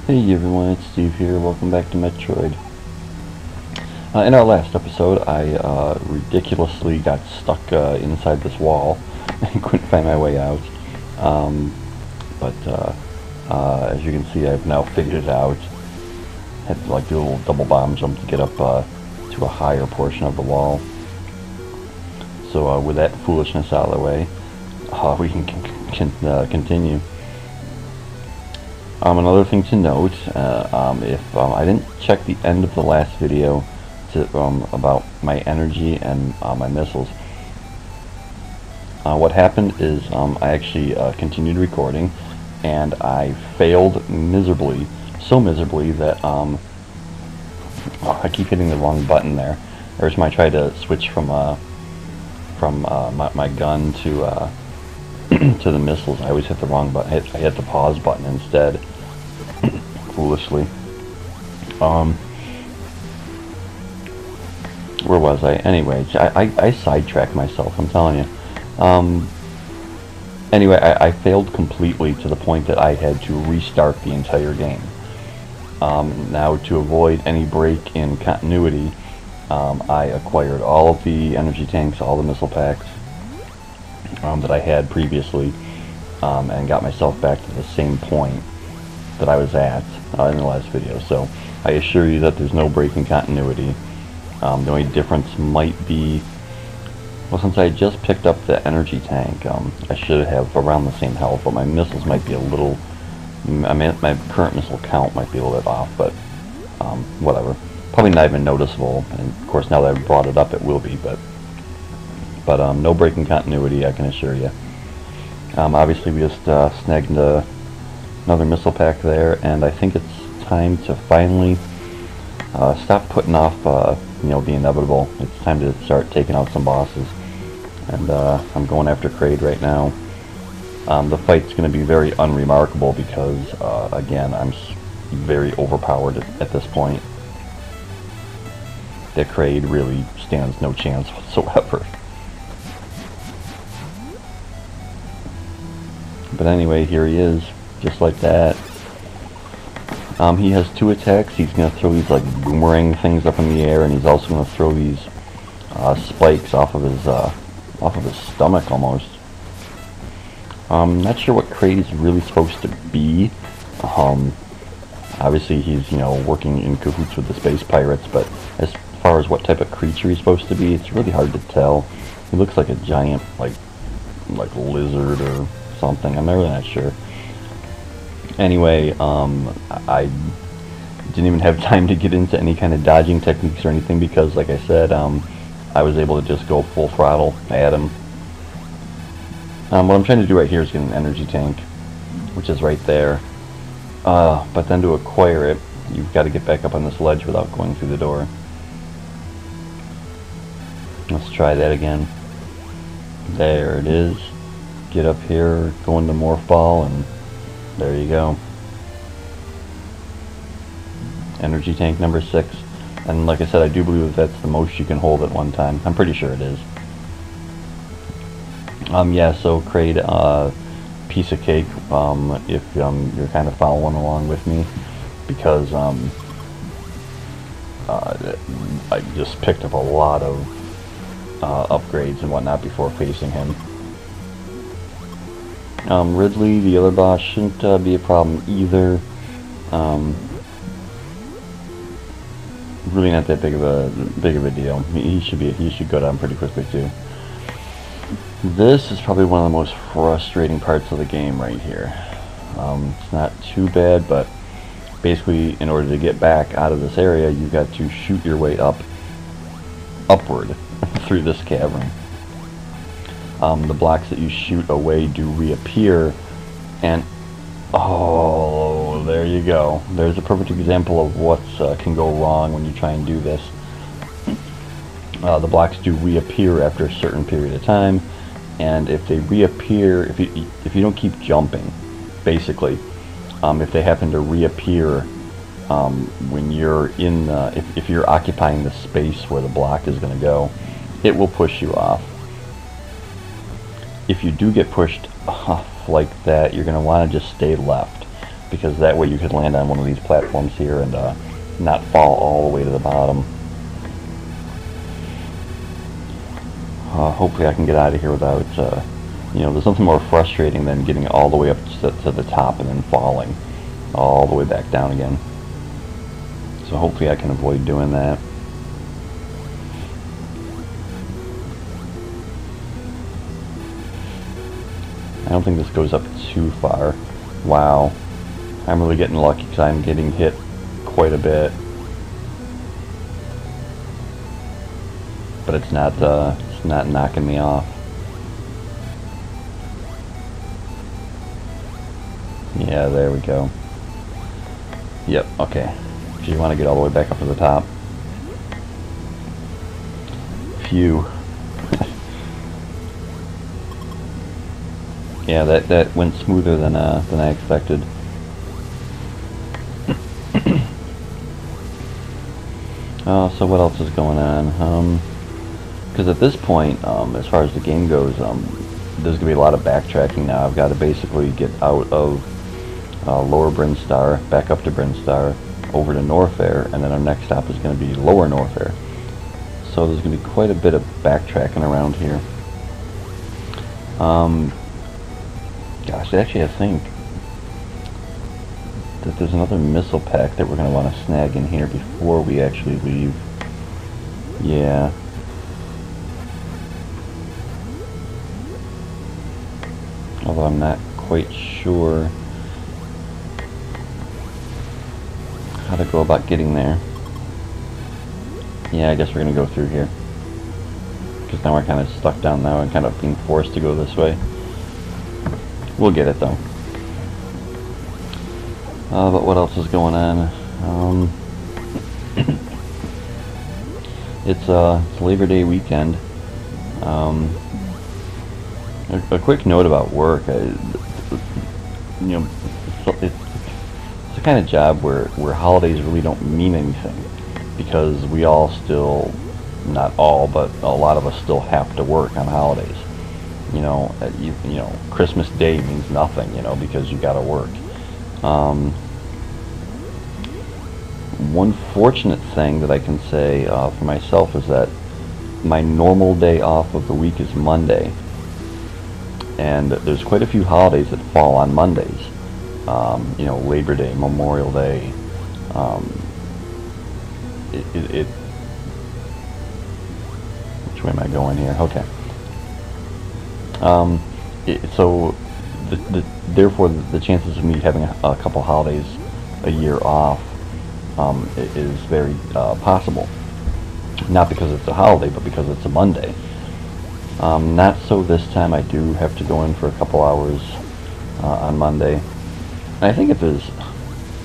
Hey everyone, it's Steve here. Welcome back to Metroid. In our last episode, I ridiculously got stuck inside this wall and couldn't find my way out. But as you can see, I've now figured it out. Had to do a little double bomb jump to get up to a higher portion of the wall. So with that foolishness out of the way, we can continue. Another thing to note, if I didn't check the end of the last video about my energy and my missiles, what happened is I actually continued recording, and I failed miserably, so miserably that I keep hitting the wrong button there. Every time I try to switch from my gun to to the missiles, I always hit the wrong button. I hit the pause button instead. Foolishly. Where was I? Anyway, I sidetracked myself, I'm telling you. Anyway, I failed completely to the point that I had to restart the entire game. Now, to avoid any break in continuity, I acquired all of the energy tanks, all the missile packs that I had previously, and got myself back to the same point that I was at in the last video. So I assure you that there's no break in continuity. The only difference might be, well, since I just picked up the energy tank, I should have around the same health, but my missiles might be a little, I mean, my current missile count might be a little bit off, but whatever. Probably not even noticeable, and of course now that I've brought it up it will be, but no break in continuity, I can assure you. Obviously we just snagged another missile pack there, and I think it's time to finally stop putting off the inevitable. It's time to start taking out some bosses, and I'm going after Kraid right now. The fight's going to be very unremarkable because again, I'm very overpowered at this point. The Kraid really stands no chance whatsoever. But anyway, here he is, just like that. He has two attacks. He's going to throw these boomerang things up in the air, and he's also going to throw these spikes off of his stomach almost. Not sure what Kraid is really supposed to be. Obviously he's working in cahoots with the space pirates, but as far as what type of creature he's supposed to be, it's really hard to tell. He looks like a giant like lizard or something. I'm really not sure. Anyway, I didn't even have time to get into any kind of dodging techniques or anything because, like I said, I was able to just go full throttle at him. What I'm trying to do right here is get an energy tank, which is right there. But then to acquire it, you've got to get back up on this ledge without going through the door. Let's try that again. There it is. Get up here, go into Morph Ball, and there you go. Energy tank number 6. And like I said, I do believe that's the most you can hold at one time. I'm pretty sure it is. Yeah, so Kraid, piece of cake, if you're kind of following along with me, because I just picked up a lot of upgrades and whatnot before facing him. Ridley, the other boss, shouldn't be a problem either. Really not that big of a deal. He should go down pretty quickly too. This is probably one of the most frustrating parts of the game right here. It's not too bad, but basically in order to get back out of this area, you've got to shoot your way upward through this cavern. The blocks that you shoot away do reappear, and oh, there you go. There's a perfect example of what can go wrong when you try and do this. The blocks do reappear after a certain period of time, and if they reappear, if you don't keep jumping, basically, if they happen to reappear when you're in, if you're occupying the space where the block is going to go, it will push you off. If you do get pushed off like that, you're going to want to just stay left. because that way you could land on one of these platforms here and not fall all the way to the bottom. Hopefully I can get out of here without, you know, there's nothing more frustrating than getting all the way up to the top and then falling all the way back down again. So hopefully I can avoid doing that. I don't think this goes up too far. Wow. I'm really getting lucky because I'm getting hit quite a bit. But it's not knocking me off. Yeah, there we go. Yep, okay. So you want to get all the way back up to the top. Phew. Yeah, that went smoother than I expected. So what else is going on? Because at this point, as far as the game goes, there's going to be a lot of backtracking now. I've got to basically get out of Lower Brinstar, back up to Brinstar, over to Norfair, and then our next stop is going to be Lower Norfair. So there's going to be quite a bit of backtracking around here. Gosh, actually I think that there's another missile pack that we're going to want to snag in here before we actually leave. Yeah. Although I'm not quite sure how to go about getting there. Yeah, I guess we're going to go through here. Because now we're kind of stuck down now and kind of being forced to go this way. We'll get it though. But what else is going on? It's Labor Day weekend. A quick note about work. You know, it's the kind of job where holidays really don't mean anything, because we all still, not all, but a lot of us still have to work on holidays. You know, you know, Christmas Day means nothing, you know, because you got to work. One fortunate thing that I can say for myself is that my normal day off of the week is Monday, and there's quite a few holidays that fall on Mondays. You know, Labor Day, Memorial Day. Which way am I going here? Okay. So therefore the chances of me having a couple holidays a year off is very possible. Not because it's a holiday, but because it's a Monday. Not so this time. I do have to go in for a couple hours on Monday. And I think if there's,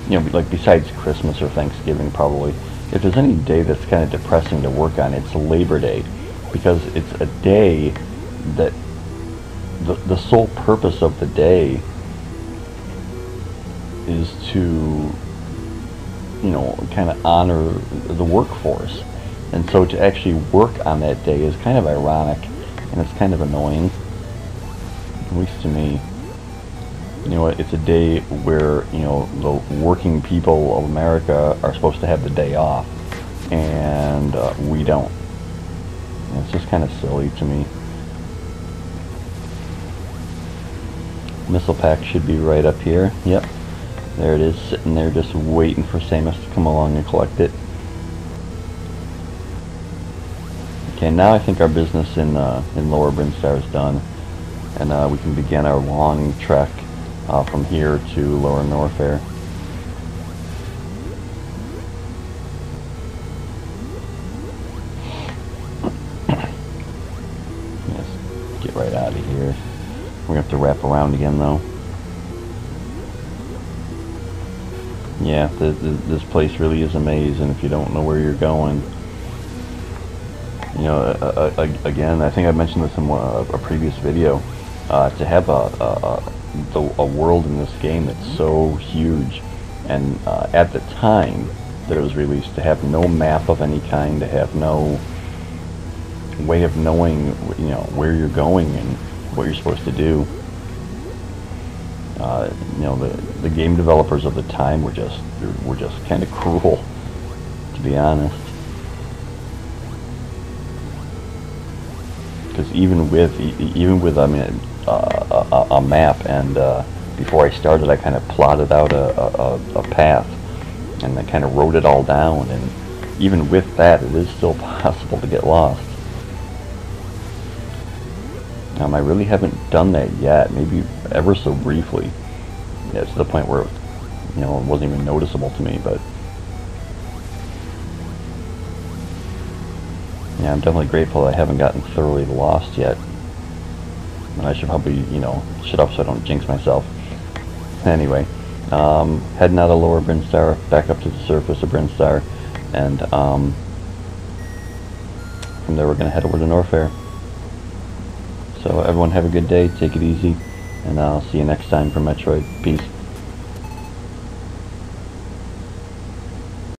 you know, like besides Christmas or Thanksgiving probably, if there's any day that's kind of depressing to work on, it's Labor Day. Because it's a day that the sole purpose of the day is to, you know, kind of honor the workforce. And so to actually work on that day is kind of ironic, and it's kind of annoying, at least to me. You know, it's a day where, you know, the working people of America are supposed to have the day off, and we don't. And it's just kind of silly to me. Missile pack should be right up here. Yep. There it is, sitting there just waiting for Samus to come along and collect it. Okay, now I think our business in Lower Brinstar is done, and we can begin our long trek from here to Lower Norfair. Let's get right out of here. We're going to have to wrap around again though. Yeah, this place really is a maze, and if you don't know where you're going, you know, again, I think I mentioned this in a previous video, to have a world in this game that's so huge, and at the time that it was released, to have no map of any kind, to have no way of knowing, you know, where you're going and what you're supposed to do. You know, the game developers of the time were just kind of cruel, to be honest. Because even with I mean a map, and before I started, I kind of plotted out a path, and I kind of wrote it all down, and even with that, it is still possible to get lost. I really haven't done that yet, maybe ever so briefly. Yeah, to the point where, you know, it wasn't even noticeable to me, but yeah, I'm definitely grateful that I haven't gotten thoroughly lost yet. And I should probably, you know, shut up so I don't jinx myself. Anyway, heading out of Lower Brinstar, back up to the surface of Brinstar, and from there we're going to head over to Norfair. So everyone have a good day, take it easy, and I'll see you next time for Metroid. Peace.